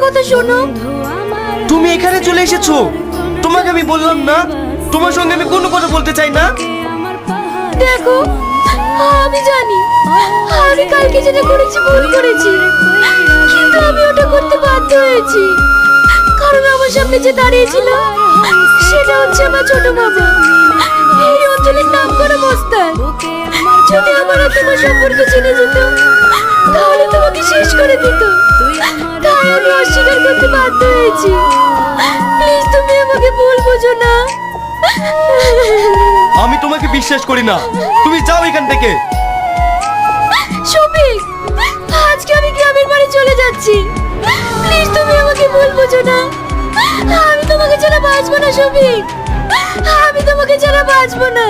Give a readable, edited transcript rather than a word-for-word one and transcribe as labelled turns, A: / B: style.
A: কথা শোনো।
B: তুমি এখানে চলে এসেছো, তোমাকে আমি বললাম না তোমার সঙ্গে আমি কোনো কথা বলতে চাই না।
A: দেখো, আমি জানি আমি কালকে যেটা করেছি ভুল করেছি, কিন্তু আমি ওটা করতে বাধ্য হয়েছি কারণ আমার সামনে যে দাঁড়িয়েছিল সেটা হচ্ছে আমার ছোট মামা, এই অঞ্চলের নাম করা মস্তান। যদি আমার আর তোমার সম্পর্ক জেনে যেত তাহলে তোমাকে শেষ করে দিত, তাই আমি অস্বীকার করতে বাধ্য হয়েছি। প্লিজ তুমি আমাকে ভুল বুঝো না।
B: আমি তোমাকে বিশ্বাস করি না, তুমি যাও এখান থেকে।
A: শফিক, আজকে আমি গ্রামের বাড়ি চলে যাচ্ছি, প্লিজ তুমি আমাকে ভুল বুঝো না। আমি তোমাকে ছাড়া বাঁচবো না শফিক, আমি তোমাকে ছাড়া বাঁচবো না।